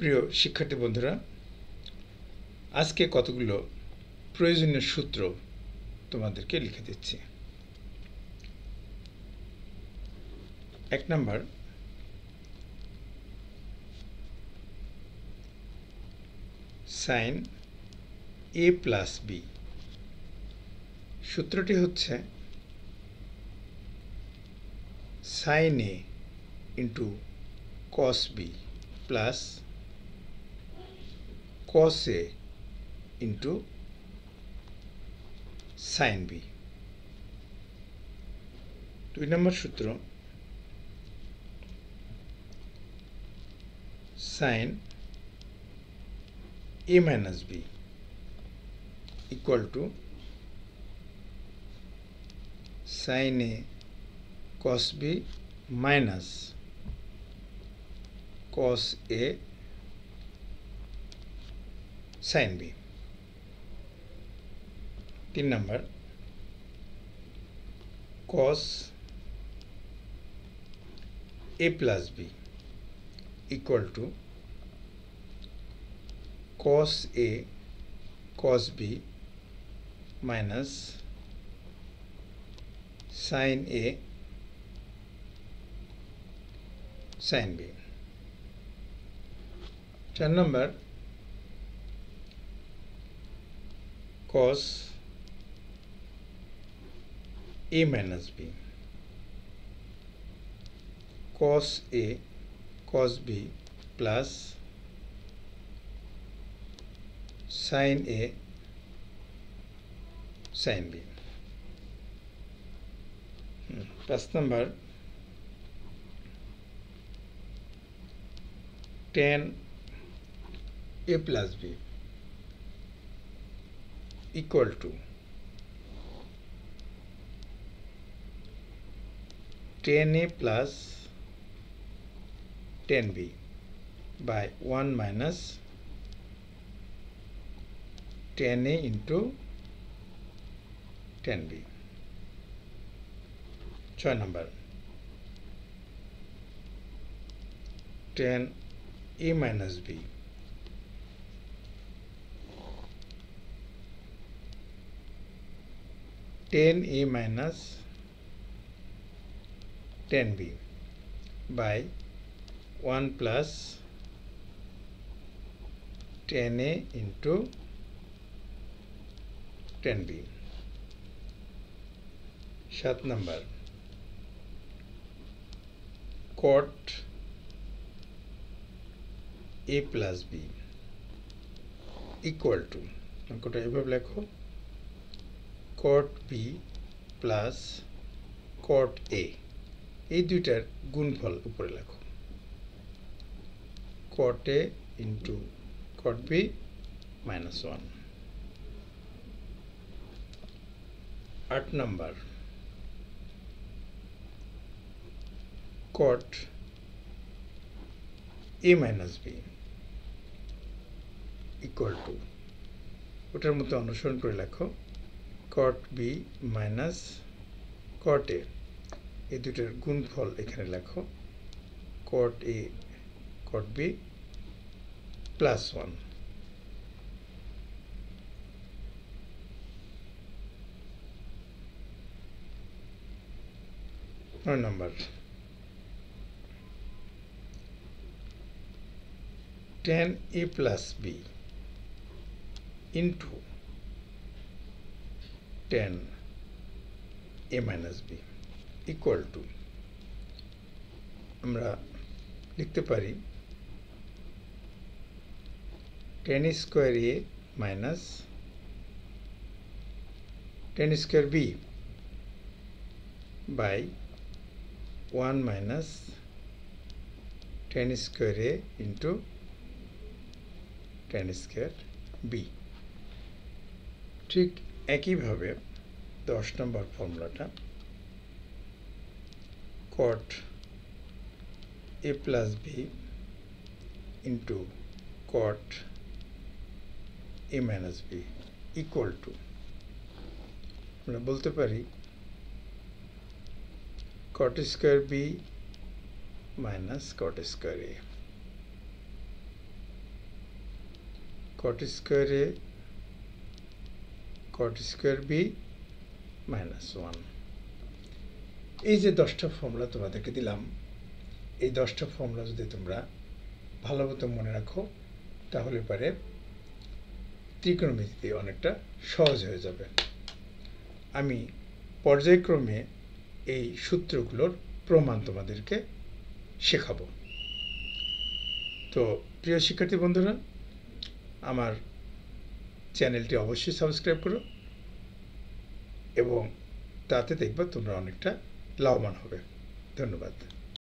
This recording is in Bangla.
প্রিয় শিক্ষার্থী বন্ধুরা, আজকে কতগুলো প্রয়োজনীয় সূত্র তোমাদেরকে লিখে দিচ্ছি। 1 number, sine a plus B. সূত্রটি হচ্ছে sine a into cos B plus cos a into sin b। 2 number সূত্র, sin a minus b equal to sin a cos b minus cos a sin b। 3 number, cos a plus b equal to cos a cos b minus sin a sin b। 4 number, cos a minus b cos a cos b plus sin a sin b। 5 number, tan a plus b equal to tan a plus tan b by 1 minus tan a into tan b। 6 number, tan a minus b tan a minus tan b by 1 plus tan a into tan b। 7 number, cot a plus b equal to, অঙ্কটা এভাবে লেখো, cot b plus cot a, এই দুইটার গুণফল উপরে লেখো, cot a into cot b minus 1। 8 number, cot a minus b equal to, ওটার মতো অনুসরণ করে লেখো, cot b minus cot a, এই দুটোর গুণফল এখানে লেখো, cot a cot b plus 1। 9 number, tan a plus b into tan a minus b equal to, আমরা লিখতে পারি tan square a minus tan square b by 1 minus tan square a into tan square b। ঠিক একইভাবে 10 নম্বর ফর্মুলাটা, cot a plus b into cot a minus b equal to, আমরা বলতে পারি cot square b minus cot square a। Cot square A cot square B -1। এই যে 10টা ফর্মুলা তোমাদেরকে দিলাম, এই 10টা ফর্মুলা যদি তোমরা ভালো মতো মনে রাখো তাহলে পারে ত্রিকোণমিতিতে অনেকটা সহজ হয়ে যাবে। আমি পর্যায়ক্রমে এই সূত্রগুলোর প্রমাণ তোমাদেরকে শেখাবো। তো প্রিয় শিক্ষার্থী বন্ধুরা, আমার চ্যানেলটি অবশ্যই সাবস্ক্রাইব করো এবং তাতে দেখবা তোমরা অনেকটা লাভবান হবে। ধন্যবাদ।